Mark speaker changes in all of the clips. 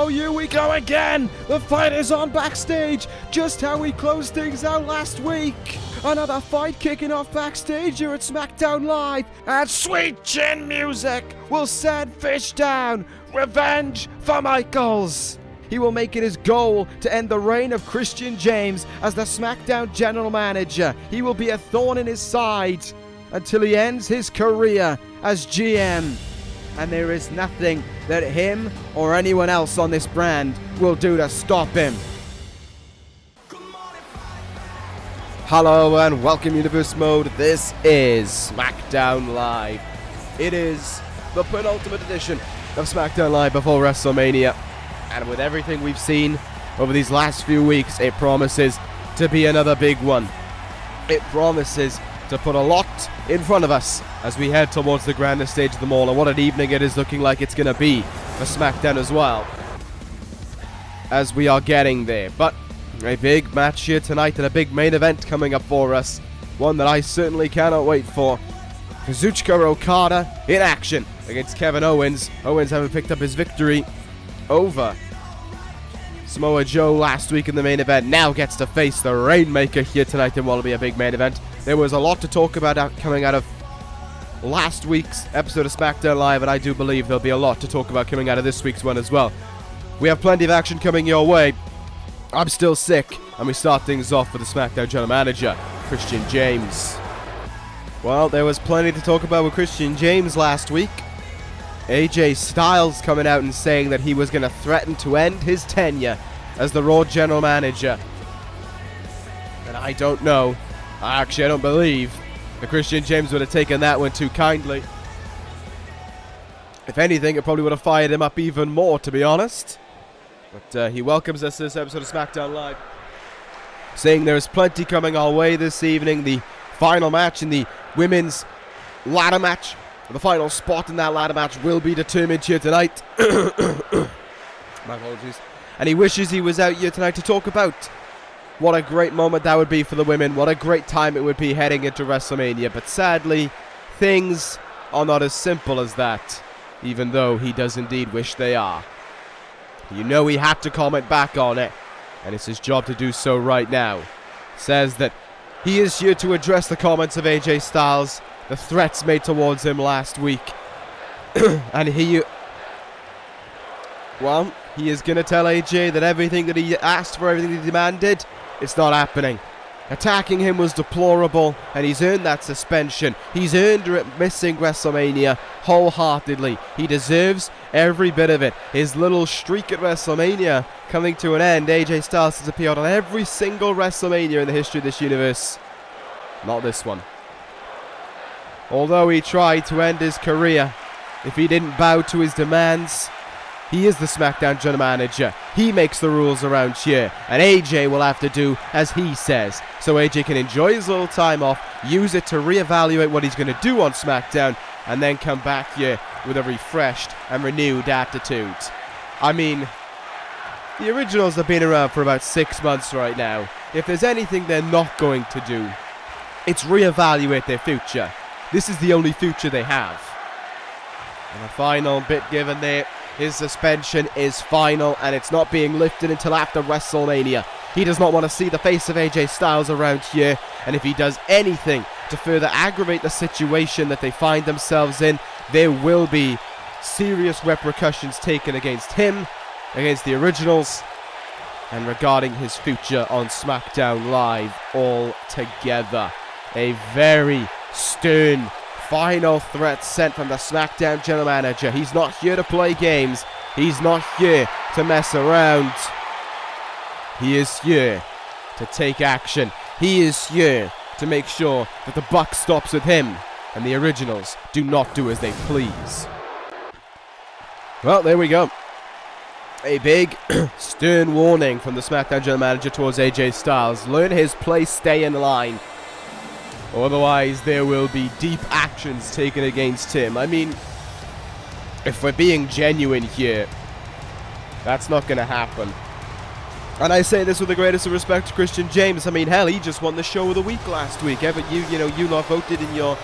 Speaker 1: Oh, here we go again! The fight is on backstage, just how we closed things out last week. Another fight kicking off backstage here at Smackdown Live, and sweet chin music will send Fish down. Revenge for Michaels. He will make it his goal to end the reign of Christian James as the Smackdown General Manager. He will be a thorn in his side until he ends his career as GM. And there is nothing that him or anyone else on this brand will do to stop him. Hello and welcome Universe Mode. This is Smackdown Live. It is the penultimate edition of Smackdown Live before WrestleMania. And with everything we've seen over these last few weeks, it promises to be another big one. It promises to put a lot in front of us as we head towards the grandest stage of them all, and what an evening it is looking like it's going to be for SmackDown as well, as we are getting there. But a big match here tonight and a big main event coming up for us, one that I certainly cannot wait for. Kazuchika Okada in action against Kevin Owens. Owens having picked up his victory over Samoa Joe last week in the main event, now gets to face the Rainmaker here tonight in what will be a big main event. There was a lot to talk about coming out of last week's episode of SmackDown Live, and I do believe there'll be a lot to talk about coming out of this week's one as well. We have plenty of action coming your way. I'm still sick, and we start things off with the SmackDown General Manager, Christian James. Well, there was plenty to talk about with Christian James last week. AJ Styles coming out and saying that he was going to threaten to end his tenure as the Raw General Manager. And I don't know. I don't believe that Christian James would have taken that one too kindly. If anything, it probably would have fired him up even more, to be honest. But he welcomes us to this episode of SmackDown Live, saying there is plenty coming our way this evening. The final match in the women's ladder match. The final spot in that ladder match will be determined here tonight. My apologies. And he wishes he was out here tonight to talk about what a great moment that would be for the women. What a great time it would be heading into WrestleMania. But sadly, things are not as simple as that, even though he does indeed wish they are. You know he had to comment back on it, and it's his job to do so right now. Says that he is here to address the comments of AJ Styles, the threats made towards him last week. And he is going to tell AJ that everything that he asked for, everything he demanded, it's not happening. Attacking him was deplorable, and he's earned that suspension. He's earned missing WrestleMania wholeheartedly. He deserves every bit of it. His little streak at WrestleMania coming to an end. AJ Styles has appeared on every single WrestleMania in the history of this universe. Not this one. Although he tried to end his career, if he didn't bow to his demands, he is the SmackDown General Manager. He makes the rules around here, and AJ will have to do as he says. So AJ can enjoy his little time off, use it to reevaluate what he's going to do on SmackDown, and then come back here with a refreshed and renewed attitude. I mean, the originals have been around for about 6 months right now. If there's anything they're not going to do, it's reevaluate their future. This is the only future they have. And the final bit given there, his suspension is final, and it's not being lifted until after WrestleMania. He does not want to see the face of AJ Styles around here, and if he does anything to further aggravate the situation that they find themselves in, there will be serious repercussions taken against him, against the originals, and regarding his future on SmackDown Live altogether. A very stern final threat sent from the SmackDown General Manager. He's not here to play games. He's not here to mess around. He is here to take action. He is here to make sure that the buck stops with him and the originals do not do as they please. Well, there we go. A big stern warning from the SmackDown General Manager towards AJ Styles. Learn his place, stay in line. Otherwise, there will be deep actions taken against him. I mean, if we're being genuine here, that's not going to happen. And I say this with the greatest of respect to Christian James. I mean, hell, he just won the show of the week last week. You lot voted in your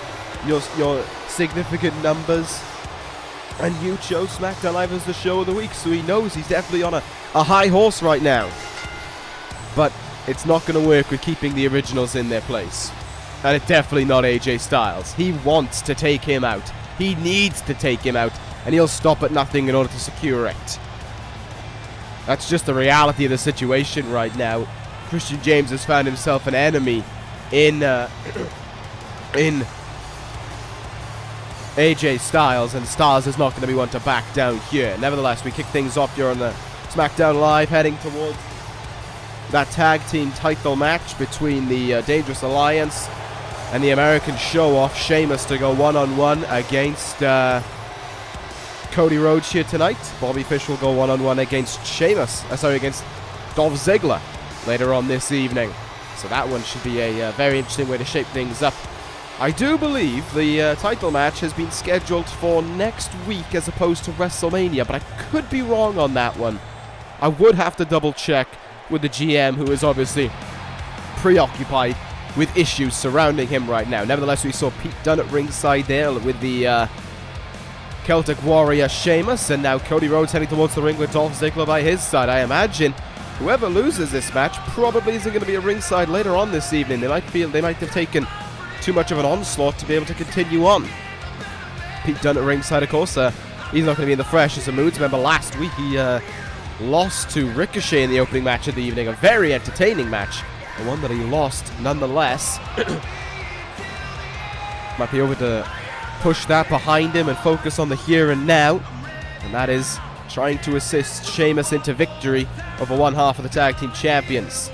Speaker 1: significant numbers And you chose SmackDown Live as the show of the week, so he knows he's definitely on a high horse right now. But it's not going to work with keeping the originals in their place. And it's definitely not AJ Styles. He wants to take him out. He needs to take him out, and he'll stop at nothing in order to secure it. That's just the reality of the situation right now. Christian James has found himself an enemy in AJ Styles, and Styles is not going to be one to back down here. Nevertheless, we kick things off here on the SmackDown Live, heading towards that tag team title match between the Dangerous Alliance and the American Show-Off, Sheamus, to go one-on-one against Cody Rhodes here tonight. Bobby Fish will go one-on-one against against Dolph Ziggler later on this evening. So that one should be a very interesting way to shape things up. I do believe the title match has been scheduled for next week as opposed to WrestleMania, but I could be wrong on that one. I would have to double check with the GM, who is obviously preoccupied with issues surrounding him right now. Nevertheless, we saw Pete Dunne at ringside there with the Celtic Warrior Sheamus, and now Cody Rhodes heading towards the ring with Dolph Ziggler by his side. I imagine whoever loses this match probably isn't going to be at ringside later on this evening. They might have taken too much of an onslaught to be able to continue on. Pete Dunne at ringside, of course, he's not going to be in the freshest of moods. Remember last week he lost to Ricochet in the opening match of the evening. A very entertaining match, the one that he lost nonetheless. Might be able to push that behind him and focus on the here and now, and that is trying to assist Sheamus into victory over one half of the tag team champions.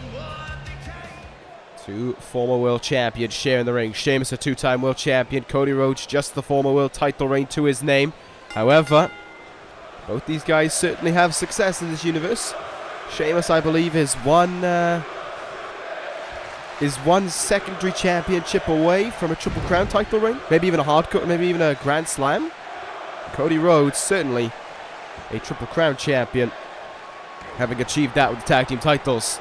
Speaker 1: Two former world champions share in the ring. Sheamus, a two-time world champion. Cody Rhodes, just the former world title reign to his name. However, both these guys certainly have success in this universe. Sheamus, I believe, is one secondary championship away from a Triple Crown title reign. Maybe even a hardcore, maybe even a Grand Slam. Cody Rhodes, certainly a Triple Crown champion, having achieved that with the tag team titles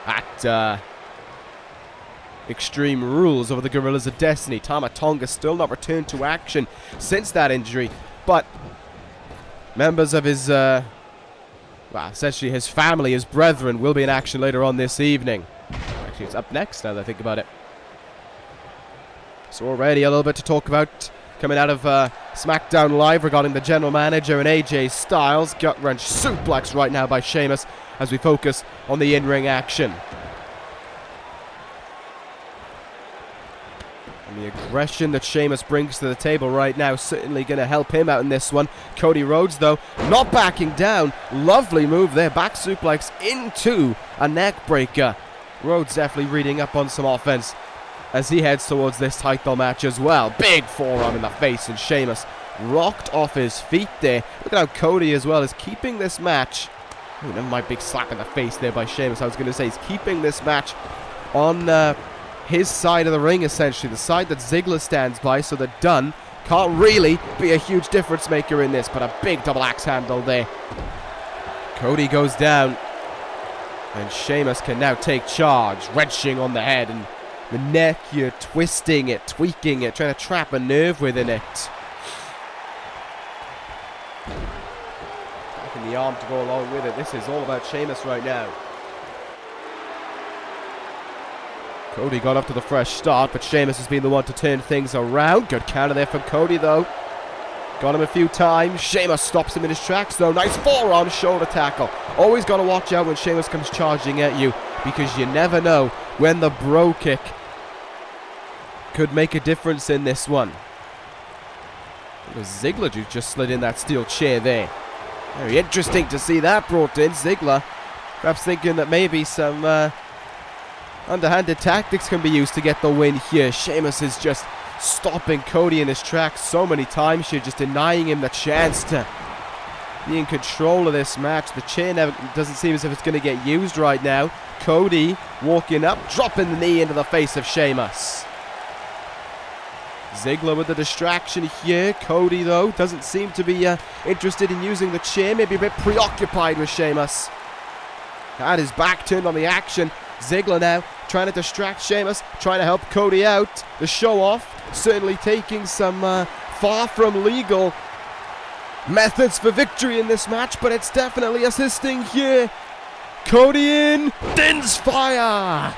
Speaker 1: at Extreme Rules over the Gorillas of Destiny. Tama Tonga still not returned to action since that injury, but members of his, essentially his family, his brethren, will be in action later on this evening. Actually, it's up next now that I think about it. So already a little bit to talk about coming out of SmackDown Live regarding the general manager and AJ Styles. Gut-wrench suplex right now by Sheamus as we focus on the in-ring action. And the aggression that Sheamus brings to the table right now certainly going to help him out in this one. Cody Rhodes, though, not backing down. Lovely move there. Back suplex into a neck breaker. Rhodes definitely reading up on some offense as he heads towards this title match as well. Big forearm in the face, and Sheamus rocked off his feet there. Look at how Cody as well is keeping this match. Oh, never mind, big slap in the face there by Sheamus. I was going to say he's keeping this match on his side of the ring, essentially. The side that Ziggler stands by, so that Dunne can't really be a huge difference maker in this, but a big double axe handle there. Cody goes down, and Sheamus can now take charge, wrenching on the head and the neck here, twisting it, tweaking it, trying to trap a nerve within it. Taking the arm to go along with it. This is all about Sheamus right now. Cody got up to the fresh start, but Sheamus has been the one to turn things around. Good counter there from Cody, though. Got him a few times. Sheamus stops him in his tracks, though. Nice forearm shoulder tackle. Always got to watch out when Sheamus comes charging at you, because you never know when the bro kick could make a difference in this one. It was Ziggler who just slid in that steel chair there. Very interesting to see that brought in. Ziggler perhaps thinking that maybe some underhanded tactics can be used to get the win here. Sheamus is just stopping Cody in his tracks so many times here, just denying him the chance to be in control of this match. The chair never doesn't seem as if it's going to get used right now. Cody walking up, dropping the knee into the face of Sheamus. Ziggler with the distraction here. Cody, though, doesn't seem to be interested in using the chair. Maybe a bit preoccupied with Sheamus. Had his back turned on the action. Ziggler now trying to distract Sheamus, trying to help Cody out. The show-off certainly taking some far from legal methods for victory in this match, but it's definitely assisting here. Cody in, Din's fire.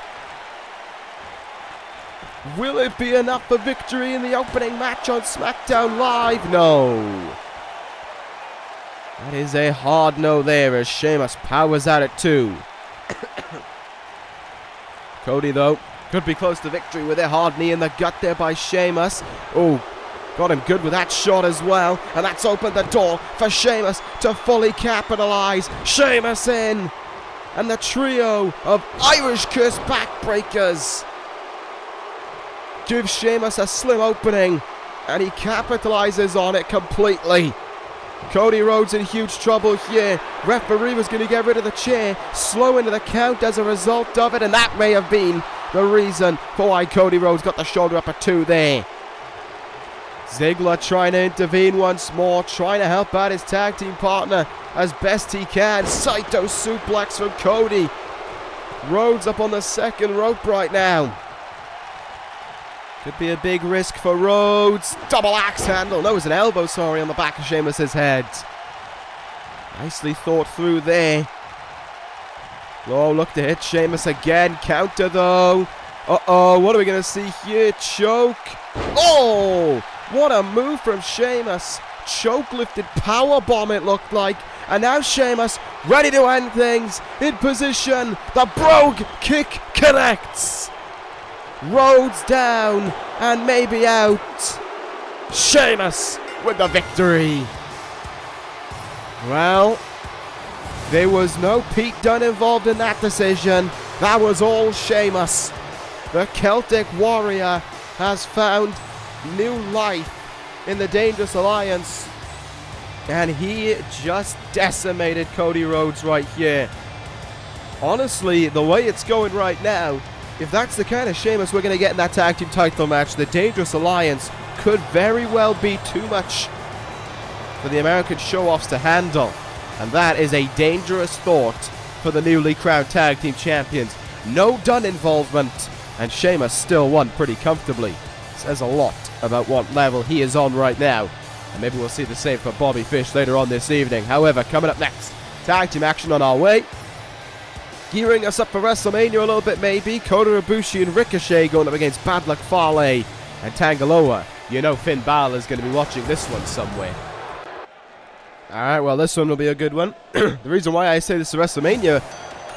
Speaker 1: Will it be enough for victory in the opening match on Smackdown Live? No. That is a hard no there as Sheamus powers at it too. Cody, though, could be close to victory with a hard knee in the gut there by Sheamus. Oh, got him good with that shot as well. And that's opened the door for Sheamus to fully capitalize. Sheamus in. And the trio of Irish Curse backbreakers gives Sheamus a slim opening. And he capitalizes on it completely. Cody Rhodes in huge trouble here. Referee was going to get rid of the chair, slow into the count as a result of it, and that may have been the reason for why Cody Rhodes got the shoulder up at 2 there. Ziggler trying to intervene once more, trying to help out his tag team partner as best he can. Saito suplex from Cody. Rhodes up on the second rope right now. Could be a big risk for Rhodes. Double axe handle. No, it was an elbow, sorry, on the back of Sheamus's head. Nicely thought through there. Oh, look to hit Sheamus again. Counter, though. Uh-oh, what are we going to see here? Choke. Oh, what a move from Sheamus. Choke lifted powerbomb, it looked like. And now Sheamus ready to end things. In position. The brogue kick connects. Rhodes down and maybe out. Sheamus with the victory. Well, there was no Pete Dunne involved in that decision. That was all Sheamus. The Celtic Warrior has found new life in the Dangerous Alliance. And he just decimated Cody Rhodes right here. Honestly, the way it's going right now, if that's the kind of Sheamus we're going to get in that tag team title match, the Dangerous Alliance could very well be too much for the American show-offs to handle. And that is a dangerous thought for the newly crowned tag team champions. No Dunne involvement, and Sheamus still won pretty comfortably. Says a lot about what level he is on right now. And maybe we'll see the same for Bobby Fish later on this evening. However, coming up next, tag team action on our way. Gearing us up for WrestleMania a little bit maybe. Kota Ibushi and Ricochet going up against Bad Luck Fale and Tangaloa. You know Finn Balor is going to be watching this one somewhere. Alright, well this one will be a good one. The reason why I say this is WrestleMania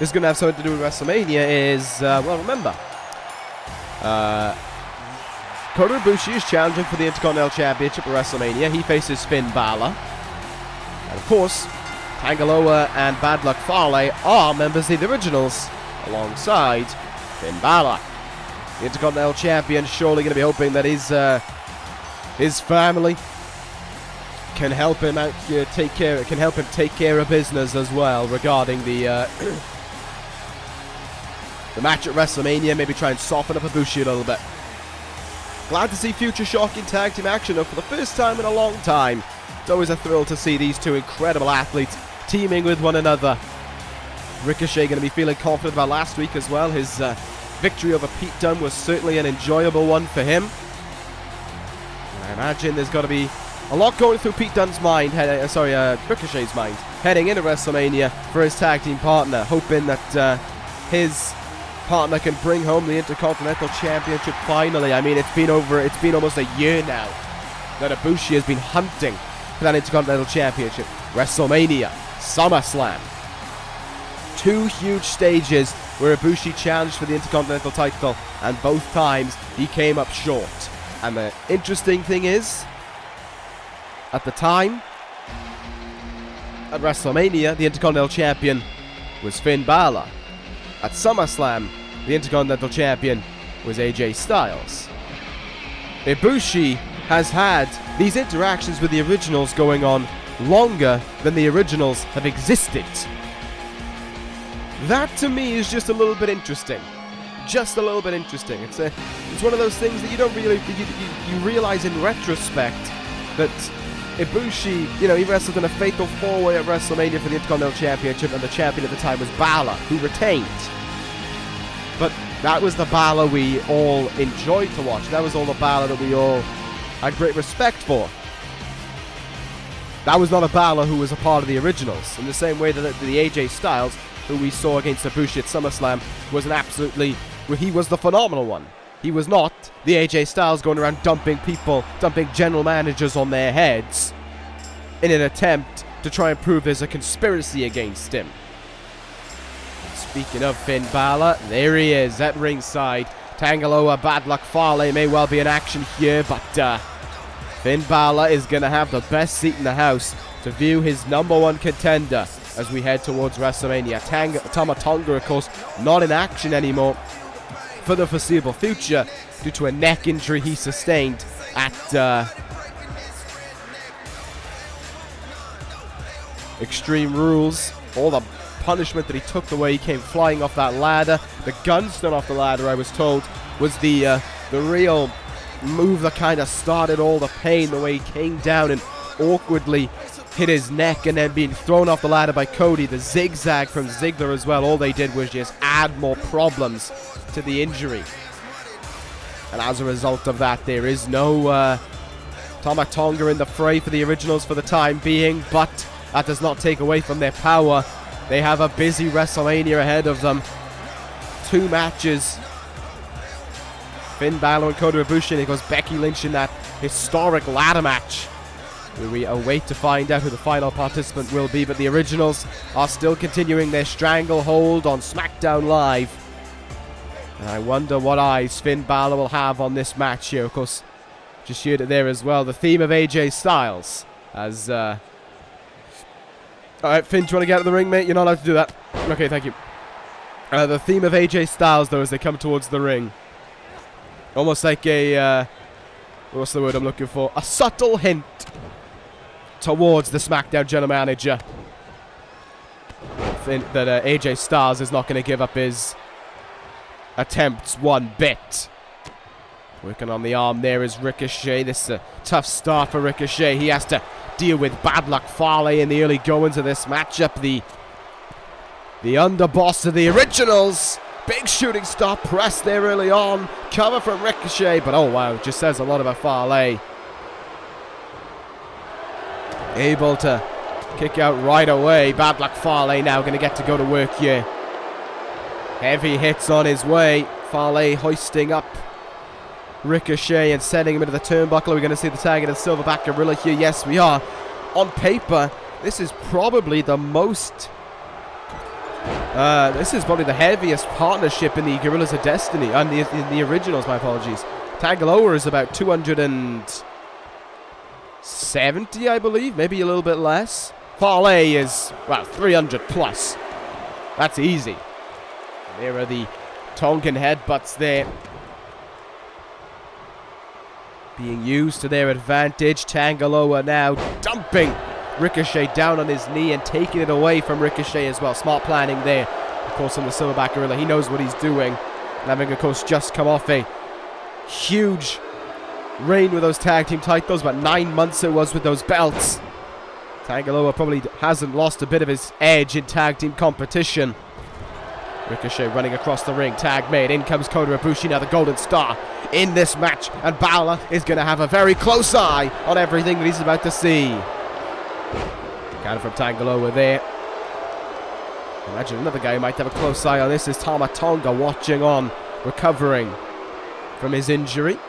Speaker 1: is going to have something to do with WrestleMania is, well remember, Kota Ibushi is challenging for the Intercontinental Championship at WrestleMania. He faces Finn Balor. And of course, Tangaloa and Bad Luck Fale are members of the Originals alongside Finn Balor. The Intercontinental Champion surely going to be hoping that his family can help him out here, can help him take care of business as well regarding the match at WrestleMania. Maybe try and soften up Ibushi a little bit. Glad to see future shocking tag team action though for the first time in a long time. It's always a thrill to see these two incredible athletes teaming with one another. Ricochet going to be feeling confident about last week as well. His victory over Pete Dunne was certainly an enjoyable one for him. And I imagine there's got to be a lot going through Pete Dunne's mind, Ricochet's mind, heading into WrestleMania for his tag team partner, hoping that his partner can bring home the Intercontinental Championship finally. I mean, it's been almost a year now that Ibushi has been hunting for that Intercontinental Championship. WrestleMania, SummerSlam. Two huge stages where Ibushi challenged for the Intercontinental title, and both times he came up short. And the interesting thing is, at the time, at WrestleMania, the Intercontinental Champion was Finn Balor. At SummerSlam, the Intercontinental Champion was AJ Styles. Ibushi has had these interactions with the Originals going on longer than the Originals have existed. That to me is just a little bit interesting. Just a little bit interesting. It's one of those things that you don't really you realize in retrospect that Ibushi, he wrestled in a fatal four-way at WrestleMania for the Intercontinental Championship, and the champion at the time was Balor, who retained. But that was the Balor we all enjoyed to watch. That was all the Balor that we all had great respect for. That was not a Bálor who was a part of the originals. In the same way that the AJ Styles, who we saw against Ibushi at SummerSlam, was he was the phenomenal one. He was not the AJ Styles going around dumping general managers on their heads in an attempt to try and prove there's a conspiracy against him. Speaking of Finn Bálor, there he is at ringside. Tanga Loa, Bad Luck Fale may well be in action here, but Finn Bálor is going to have the best seat in the house to view his #1 contender as we head towards WrestleMania. Tama Tonga, of course, not in action anymore for the foreseeable future due to a neck injury he sustained at Extreme Rules. All the punishment that he took, the way he came flying off that ladder, the gunstone off the ladder, I was told, was the real move that kind of started all the pain. The way he came down and awkwardly hit his neck and then being thrown off the ladder by Cody, the zigzag from Ziggler as well, all they did was just add more problems to the injury. And as a result of that, there is no Tama Tonga in the fray for the originals for the time being, but that does not take away from their power. They have a busy WrestleMania ahead of them. 2 matches. Finn Bálor and Kota Ibushi, and of course Becky Lynch in that historic ladder match. We await to find out who the final participant will be, but the originals are still continuing their stranglehold on Smackdown Live. And I wonder what eyes Finn Bálor will have on this match here. Of course, just heard it there as well. The theme of AJ Styles. As, alright, Finn, do you want to get out of the ring, mate? You're not allowed to do that. Okay, thank you. The theme of AJ Styles, though, as they come towards the ring. Almost like a, what's the word I'm looking for? A subtle hint towards the SmackDown general manager that AJ Styles is not going to give up his attempts one bit. Working on the arm there is Ricochet. This is a tough start for Ricochet. He has to deal with Bad Luck Fale in the early goings of this matchup. The underboss of the originals. Big shooting star press there early on. Cover from Ricochet, but oh wow, just says a lot about Fale. Able to kick out right away. Bad Luck Fale now going to get to go to work here. Heavy hits on his way. Fale hoisting up Ricochet and sending him into the turnbuckle. Are we going to see the tag in the Silverback Gorilla here? Yes, we are. On paper, this is probably the most... this is probably the heaviest partnership in the Gorillas of Destiny. In the originals, my apologies. Tanga Loa is about 270, I believe. Maybe a little bit less. Fale is, well, 300 plus. That's easy. There are the Tongan headbutts there, being used to their advantage. Tanga Loa now dumping Ricochet down on his knee and taking it away from Ricochet as well. Smart planning there, of course, from the Silverback Gorilla. He knows what he's doing. And having, of course, just come off a huge reign with those tag team titles, but 9 months it was with those belts. Tanga Loa probably hasn't lost a bit of his edge in tag team competition. Ricochet running across the ring, tag made, in comes Kota Ibushi, now the Golden Star in this match, and Bálor is going to have a very close eye on everything that he's about to see. Counter from Tanga Loa there. Imagine another guy who might have a close eye on this is Tama Tonga, watching on, recovering from his injury.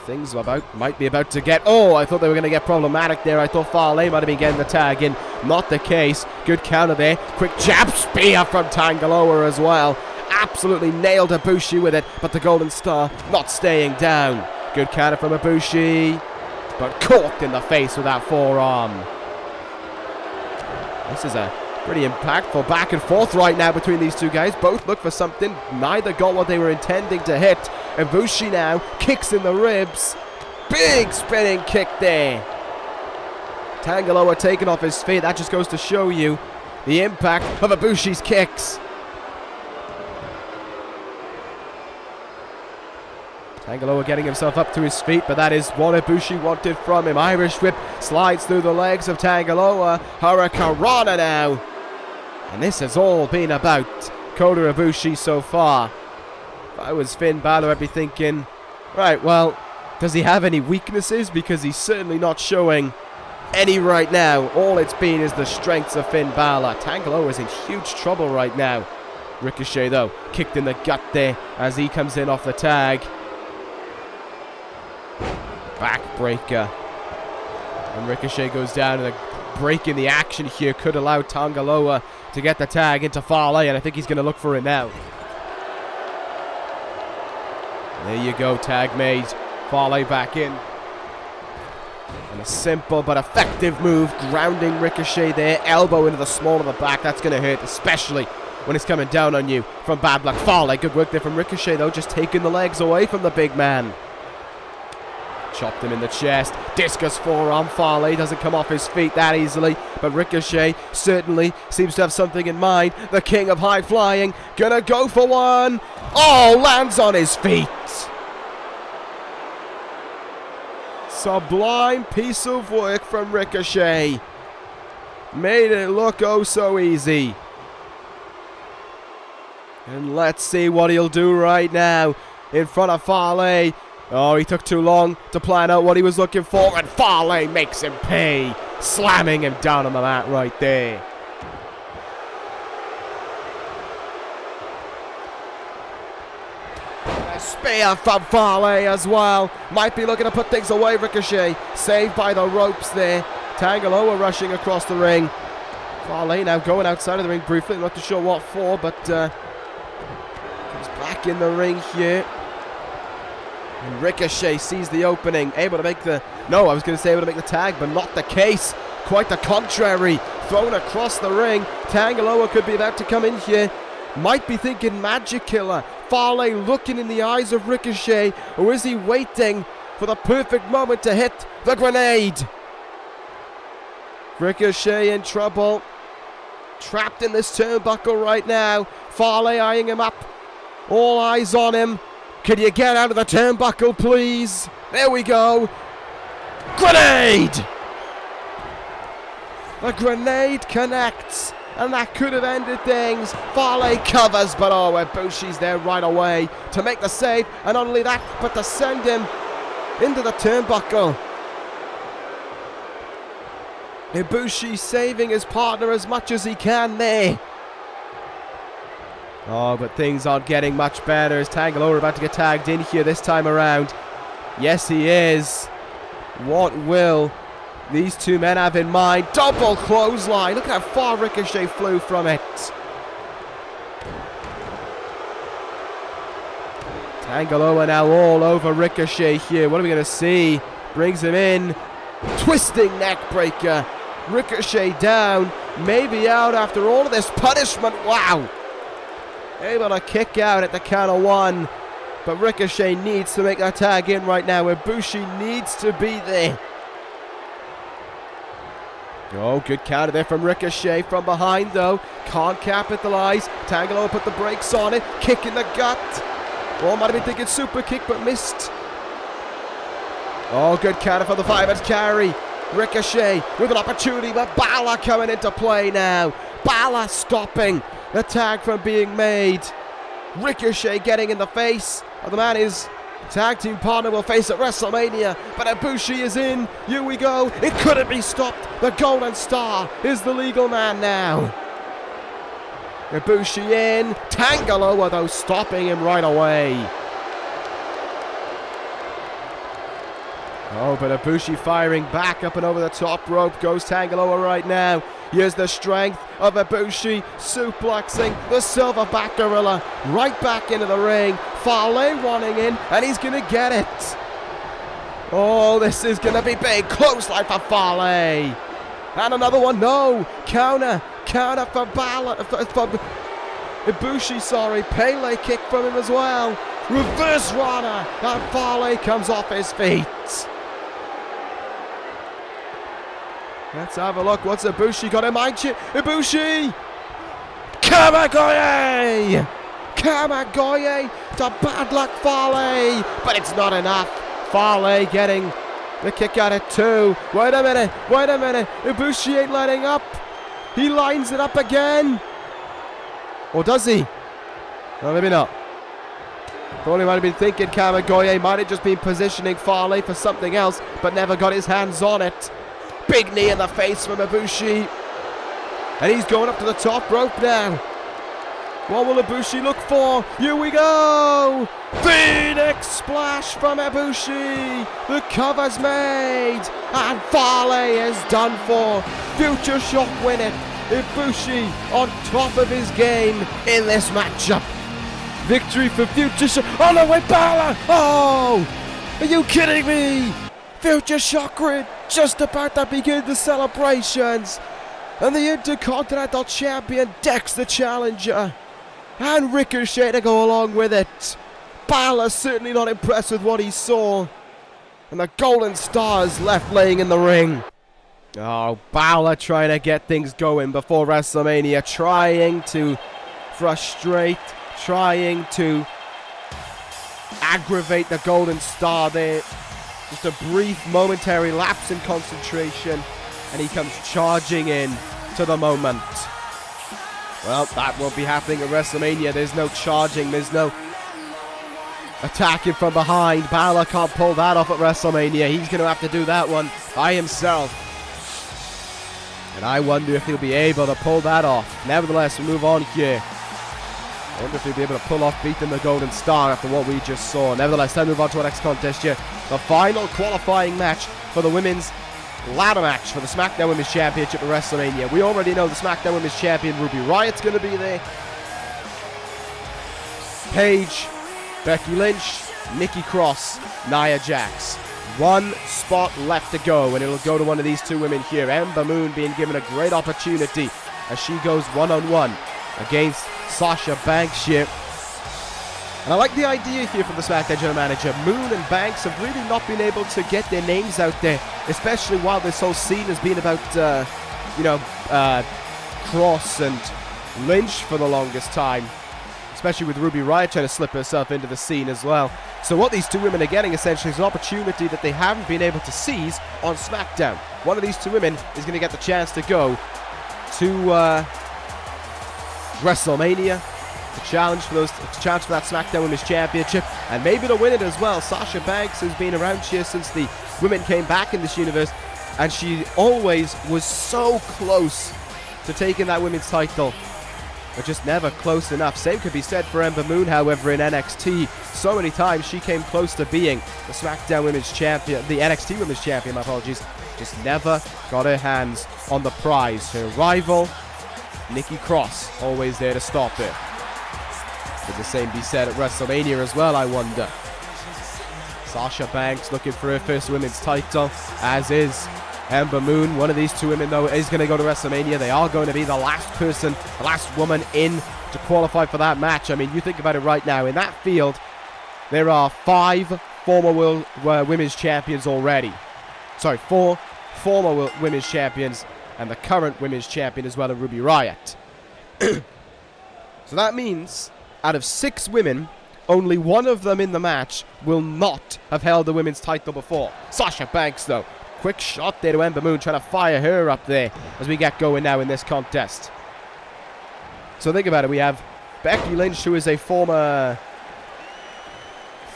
Speaker 1: Things might be about to get... Oh, I thought they were going to get problematic there. I thought Fale might have been getting the tag in. Not the case. Good counter there. Quick jab spear from Tanga Loa as well. Absolutely nailed Ibushi with it, but the Golden Star not staying down. Good counter from Ibushi, but caught in the face with that forearm. This is a pretty impactful back and forth right now between these two guys. Both look for something. Neither got what they were intending to hit. Ibushi now kicks in the ribs. Big spinning kick there. Tanga Loa taken off his feet. That just goes to show you the impact of Ibushi's kicks. Tanga Loa getting himself up to his feet, but that is what Ibushi wanted from him. Irish whip slides through the legs of Tanga Loa. Hurricanrana now. And this has all been about Kota Ibushi so far. If I was Finn Bálor, I'd be thinking, right, well, Does he have any weaknesses? Because he's certainly not showing any right now. All it's been is the strengths of Finn Bálor. Tanga Loa is in huge trouble right now. Ricochet, though, kicked in the gut there as he comes in off the tag. Backbreaker. And Ricochet goes down, and a break in the action here could allow Tanga Loa to get the tag into Fale, and I think he's going to look for it now. There you go, tag made. Fale back in. And a simple but effective move, grounding Ricochet there. Elbow into the small of the back. That's going to hurt, especially when it's coming down on you from Bad Luck Fale. Good work there from Ricochet, though, just taking the legs away from the big man. Chopped him in the chest. Discus forearm. Fale doesn't come off his feet that easily, but Ricochet certainly seems to have something in mind. The king of high flying, gonna go for one. Oh, lands on his feet. Sublime piece of work from Ricochet. Made it look oh so easy. And let's see what he'll do right now in front of Fale. Oh, he took too long to plan out what he was looking for, and Fale makes him pay, slamming him down on the mat right there. A spear from Fale as well. Might be looking to put things away, Ricochet. Saved by the ropes there. Tanga Loa rushing across the ring. Fale now going outside of the ring briefly. Not too sure what for, but comes back in the ring here. And Ricochet sees the opening, able to make the... No, I was going to say able to make the tag, but not the case. Quite the contrary. Thrown across the ring. Tanga Loa could be about to come in here. Might be thinking Magic Killer. Fale looking in the eyes of Ricochet. Or is he waiting for the perfect moment to hit the grenade? Ricochet in trouble. Trapped in this turnbuckle right now. Fale eyeing him up. All eyes on him. Can you get out of the turnbuckle, please? There we go. Grenade! The grenade connects, and that could have ended things. Fale covers, but oh, Ibushi's there right away to make the save, and not only that, but to send him into the turnbuckle. Ibushi saving his partner as much as he can there. Oh, but things aren't getting much better as Tanga Loa about to get tagged in here this time around. Yes, he is. What will these two men have in mind? Double clothesline. Look how far Ricochet flew from it. Tanga Loa now all over Ricochet here. What are we going to see? Brings him in. Twisting neck breaker. Ricochet down. Maybe out after all of this punishment. Wow. Able to kick out at the count of one. But Ricochet needs to make that tag in right now. Ibushi needs to be there. Oh, good counter there from Ricochet from behind, though. Can't capitalize. Tanga Loa put the brakes on it. Kick in the gut. Oh, might have been thinking super kick, but missed. Oh, good counter for the 5-man carry. Ricochet with an opportunity, but Bálor coming into play now. Bálor stopping the tag from being made. Ricochet getting in the face of the man his tag team partner will face at WrestleMania. But Ibushi is in. Here we go. It couldn't be stopped. The Golden Star is the legal man now. Ibushi in. Tanga Loa, though, stopping him right away. Oh, but Ibushi firing back up and over the top rope goes Tanga Loa right now. Here's the strength of Ibushi suplexing the Silverback Gorilla right back into the ring. Fale running in, and he's going to get it. Oh, this is going to be big. Clothesline for Fale. And another one. No. Counter for Bálor. For Ibushi, sorry. Pele kick from him as well. Reverse Rana. And Fale comes off his feet. Let's have a look. What's Ibushi got in mind? Ibushi! Kamagoye! Kamagoye to Bad Luck Fale! But it's not enough. Fale getting the kick out at 2. Wait a minute. Ibushi ain't letting up. He lines it up again. Or does he? No, maybe not. Thought he might have been thinking Kamigoye might have just been positioning Farley for something else, but never got his hands on it. Big knee in the face from Ibushi. And he's going up to the top rope now. What will Ibushi look for? Here we go! Phoenix splash from Ibushi. The cover's made. And Farley is done for. Future Shock win it. Ibushi on top of his game in this matchup. Victory for Future Shock. Oh no, wait, Bálor! Oh! Are you kidding me? Future Shock Grid just about to begin the celebrations. And the Intercontinental Champion decks the challenger. And Ricochet to go along with it. Bálor certainly not impressed with what he saw. And the Golden Star is left laying in the ring. Oh, Bálor trying to get things going before WrestleMania. Trying to frustrate. Trying to aggravate the Golden Star there. Just a brief momentary lapse in concentration. And he comes charging in to the moment. Well, that won't be happening at WrestleMania. There's no charging. There's no attacking from behind. Bálor can't pull that off at WrestleMania. He's going to have to do that one by himself. And I wonder if he'll be able to pull that off. Nevertheless, we move on here. I wonder if he'll be able to pull off beating the Golden Star after what we just saw. Nevertheless, let's move on to our next contest here. The final qualifying match for the women's ladder match for the Smackdown Women's Championship at WrestleMania. We already know the Smackdown Women's Champion Ruby Riot's going to be there. Paige, Becky Lynch, Nikki Cross, Nia Jax. One spot left to go, and it'll go to one of these two women here. Ember Moon being given a great opportunity as she goes one-on-one against Sasha Banks here. And I like the idea here from the SmackDown General Manager. Moon and Banks have really not been able to get their names out there, especially while this whole scene has been about, Cross and Lynch for the longest time. Especially with Ruby Riott trying to slip herself into the scene as well. So what these two women are getting essentially is an opportunity that they haven't been able to seize on SmackDown. One of these two women is going to get the chance to go to WrestleMania. To challenge for that SmackDown Women's Championship, and maybe to win it as well. Sasha Banks has been around here since the women came back in this universe, and she always was so close to taking that women's title, but just never close enough. Same could be said for Ember Moon, however, in NXT. So many times she came close to being the SmackDown Women's Champion, the NXT Women's Champion, my apologies. Just never got her hands on the prize. Her rival, Nikki Cross, always there to stop it. Could the same be said at WrestleMania as well, I wonder. Sasha Banks looking for her first women's title, as is Ember Moon. One of these two women, though, is going to go to WrestleMania. They are going to be the last person, the last woman in to qualify for that match. I mean, you think about it right now. In that field, there are 5 former women's champions already. Sorry, 4 former women's champions and the current women's champion as well, Ruby Riott. So that means out of 6 women, only one of them in the match will not have held the women's title before. Sasha Banks, though. Quick shot there to Ember Moon, trying to fire her up there as we get going now in this contest. So think about it. We have Becky Lynch, who is a former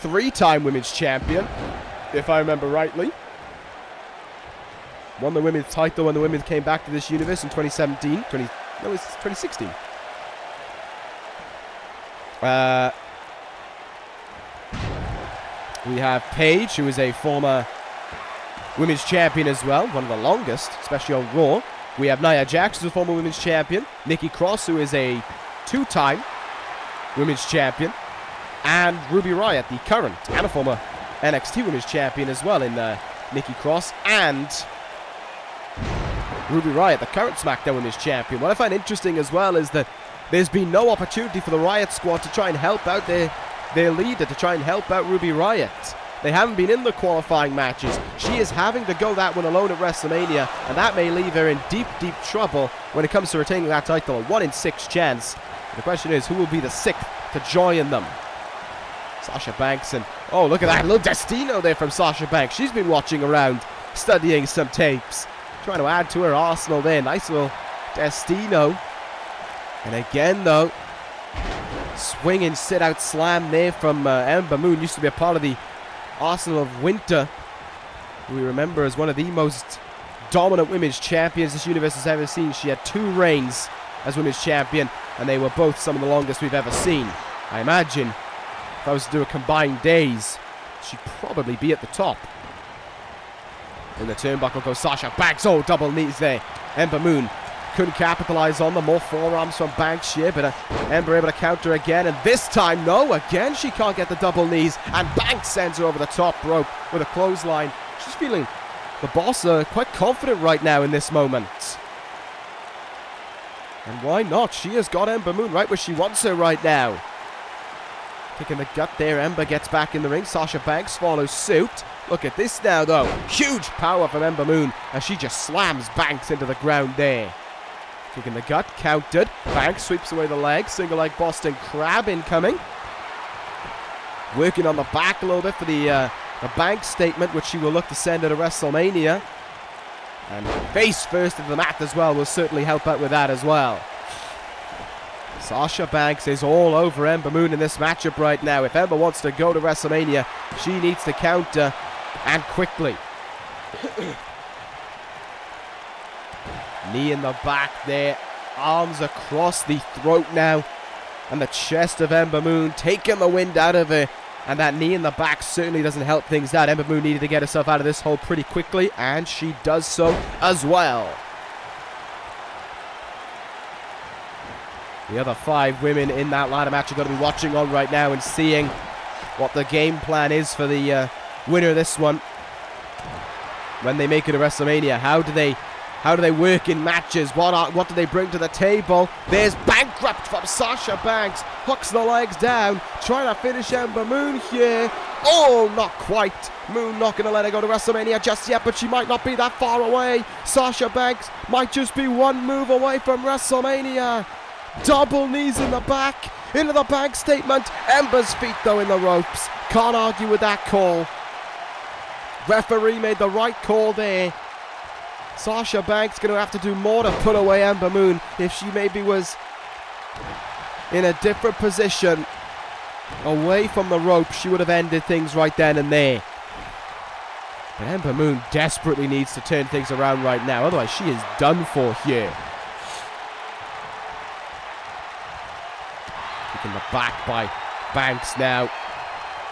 Speaker 1: 3-time women's champion, if I remember rightly. Won the women's title when the women came back to this universe in 2017. No, it's 2016. We have Paige, who is a former women's champion as well, one of the longest, especially on Raw. We have Nia Jax, who's a former women's champion. Nikki Cross, who is a 2-time women's champion. And Ruby Riott, the current and a former NXT women's champion as well in Nikki Cross. And Ruby Riott, the current SmackDown women's champion. What I find interesting as well is that there's been no opportunity for the Riott squad to try and help out their leader, to try and help out Ruby Riott. They haven't been in the qualifying matches. She is having to go that one alone at WrestleMania, and that may leave her in deep, deep trouble when it comes to retaining that title. A 1 in 6 chance. The question is, who will be the 6th to join them? Sasha Banks and, oh, look at that little Destino there from Sasha Banks. She's been watching around, studying some tapes, trying to add to her arsenal there. Nice little Destino. And again, though, Swinging sit-out slam there from Ember Moon. Used to be a part of the Arsenal of Winter, who we remember as one of the most dominant women's champions this universe has ever seen. She had 2 reigns as women's champion, and they were both some of the longest we've ever seen. I imagine if I was to do a combined days, she'd probably be at the top. In the turnbuckle goes Sasha Banks. Oh, double knees there. Ember Moon couldn't capitalize on them. More forearms from Banks here, but Ember able to counter again, and this time, no, again she can't get the double knees, and Banks sends her over the top rope with a clothesline. She's feeling the boss quite confident right now in this moment. And why not? She has got Ember Moon right where she wants her right now. Kicking the gut there, Ember gets back in the ring. Sasha Banks follows suit. Look at this now though. Huge power from Ember Moon as she just slams Banks into the ground there. Kicking the gut, countered. Banks sweeps away the leg. Single leg Boston Crab incoming. Working on the back a little bit for the Banks statement, which she will look to send her to WrestleMania. And face first into the mat as well will certainly help out with that as well. Sasha Banks is all over Ember Moon in this matchup right now. If Ember wants to go to WrestleMania, she needs to counter, and quickly. Knee in the back there, arms across the throat now, and the chest of Ember Moon, taking the wind out of her. And that knee in the back certainly doesn't help things out. Ember Moon needed to get herself out of this hole pretty quickly, and she does so as well. The other 5 women in that ladder match are going to be watching on right now and seeing what the game plan is for the winner of this one when they make it to WrestleMania. How do they work in matches? What do they bring to the table? There's Bankrupt from Sasha Banks. Hooks the legs down. Trying to finish Ember Moon here. Oh, not quite. Moon not going to let her go to WrestleMania just yet, but she might not be that far away. Sasha Banks might just be one move away from WrestleMania. Double knees in the back. Into the Banks statement. Ember's feet, though, in the ropes. Can't argue with that call. Referee made the right call there. Sasha Banks going to have to do more to put away Ember Moon. If she maybe was in a different position away from the rope, she would have ended things right then and there. But Ember Moon desperately needs to turn things around right now. Otherwise, she is done for here. Kicking the back by Banks now.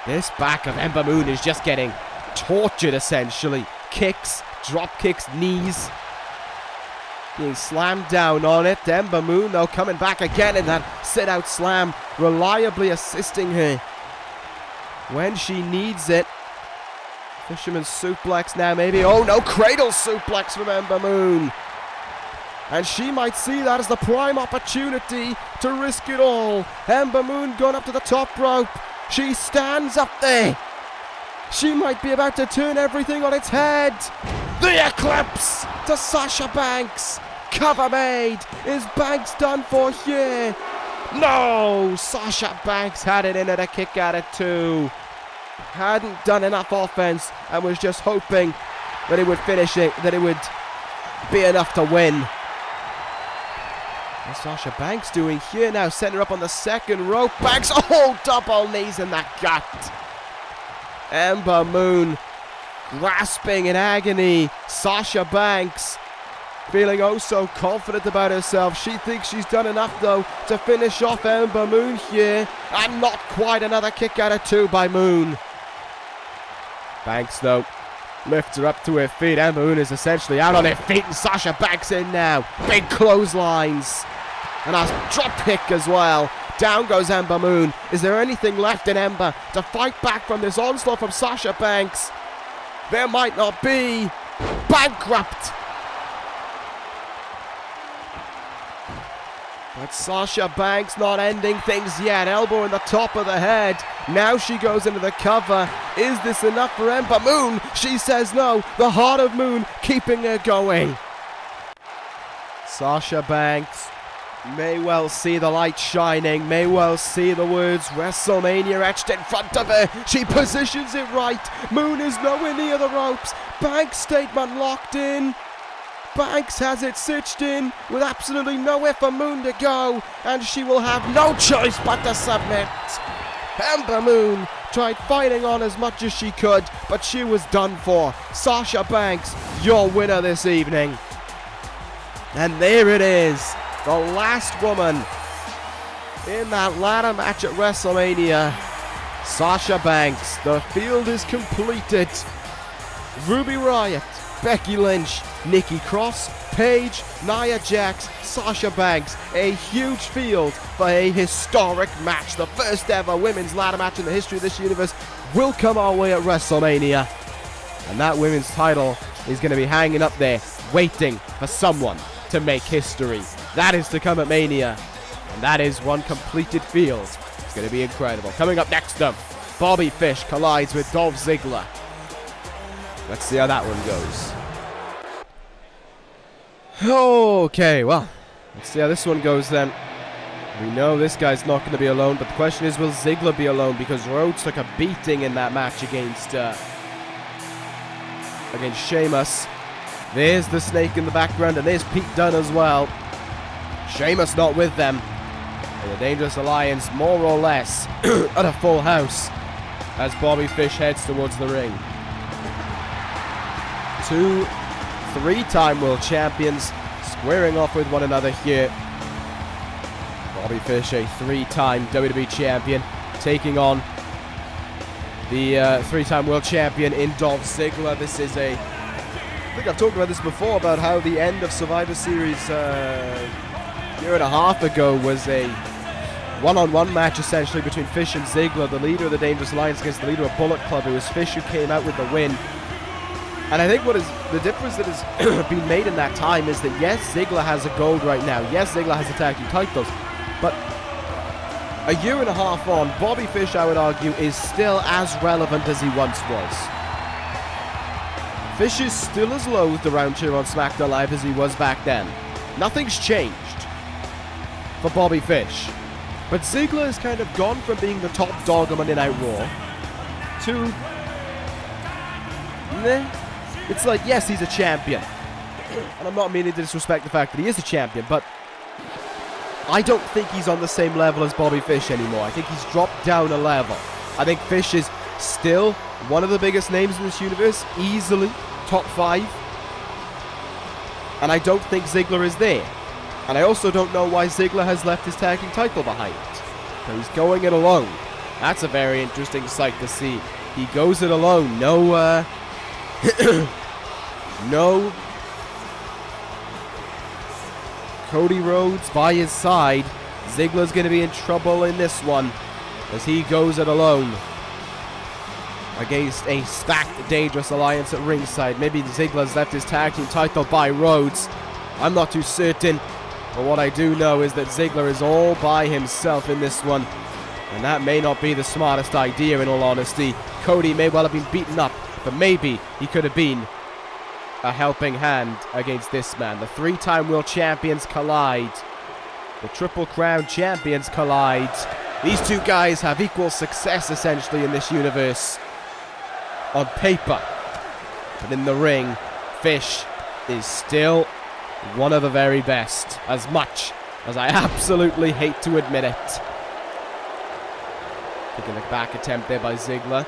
Speaker 1: This back of Ember Moon is just getting tortured, essentially. Kicks, drop kicks, knees. Being slammed down on it. Ember Moon, though, coming back again in that sit-out slam. Reliably assisting her when she needs it. Fisherman's suplex now, maybe. Oh, no, cradle suplex from Ember Moon. And she might see that as the prime opportunity to risk it all. Ember Moon going up to the top rope. She stands up there. She might be about to turn everything on its head. The Eclipse to Sasha Banks. Cover made. Is Banks done for here? No! Sasha Banks had it in at a kick out at 2. Hadn't done enough offense and was just hoping that it would finish it, that it would be enough to win. What's Sasha Banks doing here now? Setting her up on the second rope. Banks, oh, double knees in the gut. Ember Moon grasping in agony. Sasha Banks feeling oh so confident about herself. She thinks she's done enough though to finish off Ember Moon here. And not quite. Another kick out of 2 by Moon. Banks though lifts her up to her feet. Ember Moon is essentially out on her feet, and Sasha Banks in now. Big clotheslines. And a drop kick as well. Down goes Ember Moon. Is there anything left in Ember to fight back from this onslaught from Sasha Banks? There might not be. Bankrupt. But Sasha Banks not ending things yet. Elbow in the top of the head. Now she goes into the cover. Is this enough for Ember Moon? She says no. The heart of Moon keeping her going. Sasha Banks may well see the light shining, may well see the words WrestleMania etched in front of her. She positions it right. Moon is nowhere near the ropes. Banks statement locked in. Banks has it stitched in with absolutely nowhere for Moon to go, and she will have no choice but to submit. Ember Moon tried fighting on as much as she could, but she was done for. Sasha Banks, your winner this evening. And there it is, the last woman in that ladder match at WrestleMania. Sasha Banks. The field is completed. Ruby Riott, Becky Lynch, Nikki Cross, Paige, Nia Jax, Sasha Banks. A huge field for a historic match. The first ever women's ladder match in the history of this universe will come our way at WrestleMania. And that women's title is going to be hanging up there, waiting for someone to make history. That is to come at Mania. And that is one completed field. It's going to be incredible. Coming up next up, Bobby Fish collides with Dolph Ziggler. Let's see how that one goes. Okay, well, let's see how this one goes then. We know this guy's not going to be alone, but the question is, will Ziggler be alone? Because Rhodes took a beating in that match against Sheamus. There's the Snake in the background, and there's Pete Dunne as well. Sheamus not with them. And the Dangerous Alliance, more or less, at a full house as Bobby Fish heads towards the ring. 2 3-time world champions squaring off with one another here. Bobby Fish, a 3-time WWE champion, taking on the 3-time world champion in Dolph Ziggler. This is I think I've talked about this before, about how the end of Survivor Series a year and a half ago was a one-on-one match essentially between Fish and Ziggler, the leader of the Dangerous Alliance against the leader of Bullet Club. It was Fish who came out with the win. And I think what is the difference that has been made in that time is that yes, Ziggler has a gold right now. Yes, Ziggler has the tag team titles. But a year and a half on, Bobby Fish, I would argue, is still as relevant as he once was. Fish is still as loathed around here on Smackdown Live as he was back then. Nothing's changed for Bobby Fish. But Ziggler has kind of gone from being the top dog on Monday Night Raw to... It's like, yes, he's a champion. And I'm not meaning to disrespect the fact that he is a champion, but I don't think he's on the same level as Bobby Fish anymore. I think he's dropped down a level. I think Fish is still one of the biggest names in this universe, easily top 5. And I don't think Ziggler is there. And I also don't know why Ziggler has left his tag team title behind. So he's going it alone. That's a very interesting sight to see. He goes it alone. No, no Cody Rhodes by his side. Ziggler's going to be in trouble in this one as he goes it alone against a stacked Dangerous Alliance at ringside. Maybe Ziggler's left his tag team title by Rhodes. I'm not too certain. But what I do know is that Ziggler is all by himself in this one. And that may not be the smartest idea, in all honesty. Cody may well have been beaten up, but maybe he could have been a helping hand against this man. The 3-time world champions collide. The Triple Crown champions collide. These two guys have equal success, essentially, in this universe. On paper. But in the ring, Fish is still one of the very best, as much as I absolutely hate to admit it. Taking a back attempt there by Ziggler.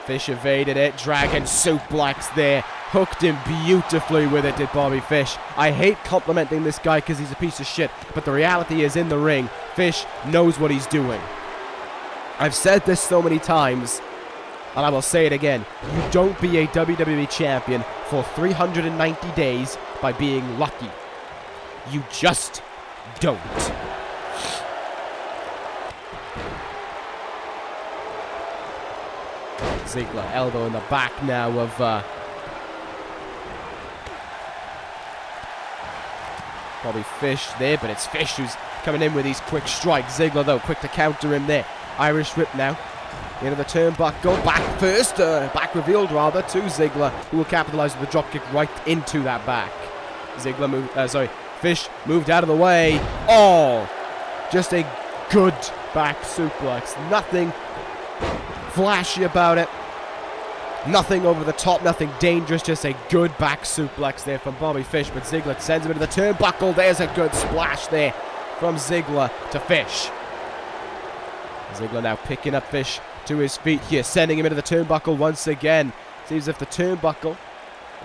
Speaker 1: Fish evaded it. Dragon suplex there. Hooked him beautifully with it, did Bobby Fish. I hate complimenting this guy because he's a piece of shit, but the reality is, in the ring, Fish knows what he's doing. I've said this so many times, and I will say it again. You don't be a WWE champion for 390 days by being lucky. You just don't. Ziggler, elbow in the back now of Bobby Fish there, but it's Fish who's coming in with these quick strikes. Ziggler, though, quick to counter him there. Irish whip now. Into the turnbuckle, back first, back revealed rather, to Ziggler, who will capitalize with the dropkick right into that back. Ziggler moved, Fish moved out of the way. Oh, just a good back suplex. Nothing flashy about it. Nothing over the top, nothing dangerous, just a good back suplex there from Bobby Fish. But Ziggler sends him into the turnbuckle. There's a good splash there from Ziggler to Fish. Ziggler now picking up Fish to his feet here, sending him into the turnbuckle once again. Seems as if the turnbuckle,